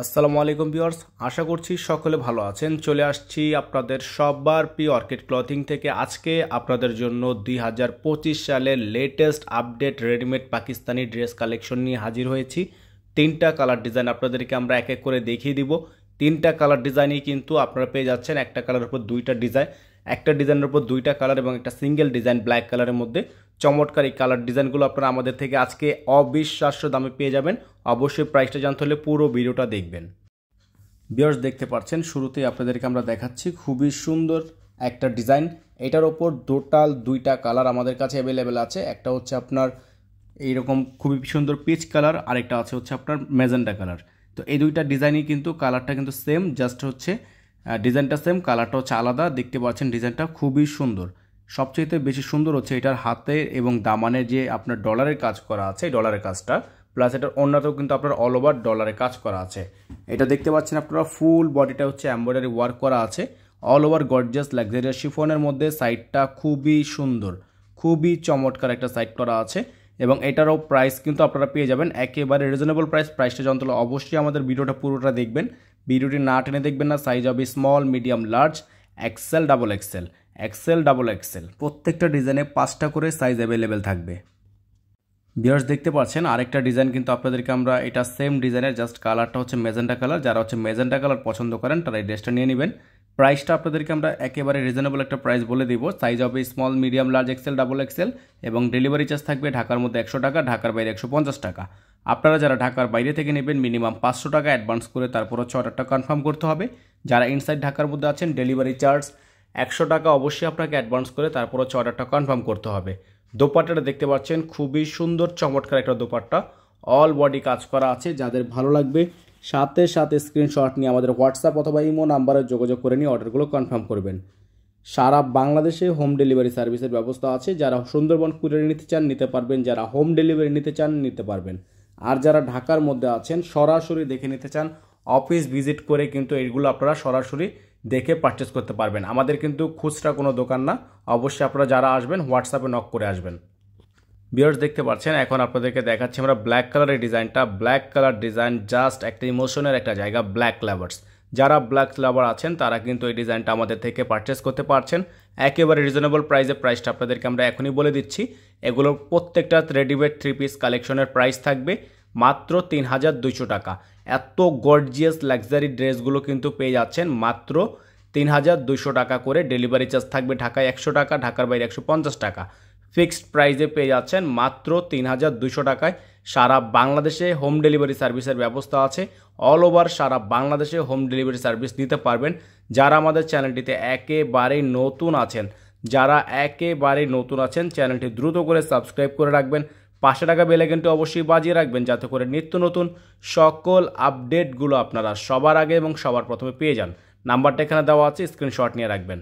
আসসালামু আলাইকুম ভিউয়ার্স, আশা করছি সকলে ভালো আছেন। চলে আসছি আপনাদের সবার প্রিয় অর্কিড ক্লথিং থেকে। আজকে আপনাদের জন্য 2025 সালের latest update readymade Pakistani dress collection নিয়ে হাজির হয়েছি। তিনটা কালার ডিজাইন আপনাদেরকে আমরা এক এক করে দেখিয়ে দিব। তিনটা কালার ডিজাইনই কিন্তু আপনারা পেয়ে যাচ্ছেন। একটা কালারের উপর দুইটা ডিজাইন, একটা ডিজাইনের উপর দুইটা কালার এবং একটা সিঙ্গেল ডিজাইন ব্ল্যাক কালারের মধ্যে। চমৎকার এই কালার ডিজাইনগুলো আপনারা আমাদের থেকে আজকে অবিশ্বাস্য দামে পেয়ে যাবেন। অবশ্যই প্রাইসটা জানতে হলে পুরো ভিডিওটা দেখবেন। ভিউয়ার্স, দেখতে পাচ্ছেন শুরুতেই আপনাদেরকে আমরা দেখাচ্ছি খুবই সুন্দর একটা ডিজাইন। এটার ওপর টোটাল দুইটা কালার আমাদের কাছে অ্যাভেলেবেল আছে। একটা হচ্ছে আপনার এইরকম খুবই সুন্দর পিচ কালার, আরেকটা আছে হচ্ছে আপনার ম্যাজেন্টা কালার। তো এই দুইটা ডিজাইনই কিন্তু কালারটা কিন্তু সেম, জাস্ট হচ্ছে ডিজাইনটা সেম, কালারটা হচ্ছে আলাদা। দেখতে পাচ্ছেন ডিজাইনটা খুবই সুন্দর। সবচেয়ে বেশি সুন্দর হচ্ছে এটার হাতে এবং দামানে যে আপনার ডলারের কাজ করা আছে, ডলারের কাজটা প্লাস এটার অন্যতেও কিন্তু আপনার অল ওভার ডলারে কাজ করা আছে। এটা দেখতে পাচ্ছেন আপনারা ফুল বডিটা হচ্ছে এমব্রয়ডারি ওয়ার্ক করা আছে, অল ওভার গর্জিয়াস লাক্সারিয়াস শিফনের মধ্যে। সাইডটা খুবই সুন্দর, খুবই চমৎকার একটা সাইড করা আছে এবং এটারও প্রাইস কিন্তু আপনারা পেয়ে যাবেন একেবারে রিজনেবল প্রাইস। প্রাইসটা জানতে হলে অবশ্যই আমাদের ভিডিওটা পুরোটা দেখবেন। ভিডিওটি না টেনে দেখবেন না। সাইজ হবে small, medium, large, XL, double XL, XL, double XL. প্রত্যেকটা ডিজাইনে 5টা করে সাইজ অ্যাভেলেবেল থাকবে। ভিউয়ার্স, দেখতে পাচ্ছেন আরেকটা ডিজাইন কিন্তু আপনাদেরকে আমরা, এটা সেম ডিজাইনের, জাস্ট কালারটা হচ্ছে মেজেন্টা কালার। যারা হচ্ছে মেজেন্টা কালার পছন্দ করেন তারা এই ড্রেসটা নিয়ে নেবেন। প্রাইসটা আপনাদেরকে আমরা একেবারে রিজনেবল একটা প্রাইস বলে দিব। সাইজ হবে small, medium, large, XL, double XL এবং ডেলিভারি চার্জ থাকবে ঢাকার মধ্যে 100 টাকা, ঢাকার বাইরে 150 টাকা। আপনারা যারা ঢাকার বাইরে থেকে নেবেন মিনিমাম 500 টাকা অ্যাডভান্স করে তারপর হচ্ছে অর্ডারটা কনফার্ম করতে হবে। যারা ইনসাইড ঢাকার মধ্যে আছেন ডেলিভারি চার্জ 100 টাকা অবশ্যই আপনাকে অ্যাডভান্স করে তারপর হচ্ছে অর্ডারটা কনফার্ম করতে হবে। দোপাট্টাটা দেখতে পাচ্ছেন খুবই সুন্দর চমৎকার একটা দোপাট্টা, অল বডি কাজ করা আছে। যাদের ভালো লাগবে সাথে সাথে স্ক্রিনশট নিয়ে আমাদের হোয়াটসঅ্যাপ অথবা ইমো নাম্বারে যোগাযোগ করে নিয়ে অর্ডারগুলো কনফার্ম করবেন। সারা বাংলাদেশে হোম ডেলিভারি সার্ভিসের ব্যবস্থা আছে। যারা সুন্দরবন কুরিয়ারে নিতে চান নিতে পারবেন, যারা হোম ডেলিভারি নিতে চান নিতে পারবেন। আর যারা ঢাকার মধ্যে আছেন সরাসরি দেখে নিতে চান, অফিস ভিজিট করে কিন্তু এইগুলো আপনারা সরাসরি দেখে পারচেস করতে পারবেন। আমাদের কিন্তু খুচরা কোনো দোকান না। অবশ্যই আপনারা যারা আসবেন হোয়াটসঅ্যাপে নক করে আসবেন। ভিউয়ার্স, দেখতে পাচ্ছেন এখন আপনাদেরকে দেখাচ্ছি আমরা ব্ল্যাক কালারের ডিজাইনটা। ব্ল্যাক কালার ডিজাইন জাস্ট একটা ইমোশনের একটা জায়গা। ব্ল্যাক লাভার্স, যারা ব্ল্যাক লাভার আছেন তারা কিন্তু এই ডিজাইনটা আমাদের থেকে পারচেস করতে পারছেন একেবারে রিজনেবল প্রাইসে। প্রাইসটা আপনাদেরকে আমরা এখনই বলে দিচ্ছি। এগুলোর প্রত্যেকটা রেডিমেড 3 পিস কালেকশনের প্রাইস থাকবে মাত্র 3200 টাকা। এত গর্জিয়াস লাক্সারি ড্রেসগুলো কিন্তু পেয়ে যাচ্ছেন মাত্র 3200 টাকা করে। ডেলিভারি চার্জ থাকবে ঢাকায় 100 টাকা, ঢাকার বাইরে 150 টাকা। ফিক্সড প্রাইসে পেয়ে যাচ্ছেন মাত্র 3200 টাকায়। সারা বাংলাদেশে হোম ডেলিভারি সার্ভিসের ব্যবস্থা আছে। অল ওভার সারা বাংলাদেশে হোম ডেলিভারি সার্ভিস নিতে পারবেন। যারা আমাদের চ্যানেলটিতে একেবারেই নতুন আছেন, চ্যানেলটি দ্রুত করে সাবস্ক্রাইব করে রাখবেন। 500 টাকা বেল আইকনটি অবশ্যই বাজিয়ে রাখবেন যাতে করে নিত্য নতুন সকল আপডেটগুলো আপনারা সবার আগে এবং সবার প্রথমে পেয়ে যান। নাম্বারটা এখানে দেওয়া আছে, স্ক্রিনশট নিয়ে রাখবেন।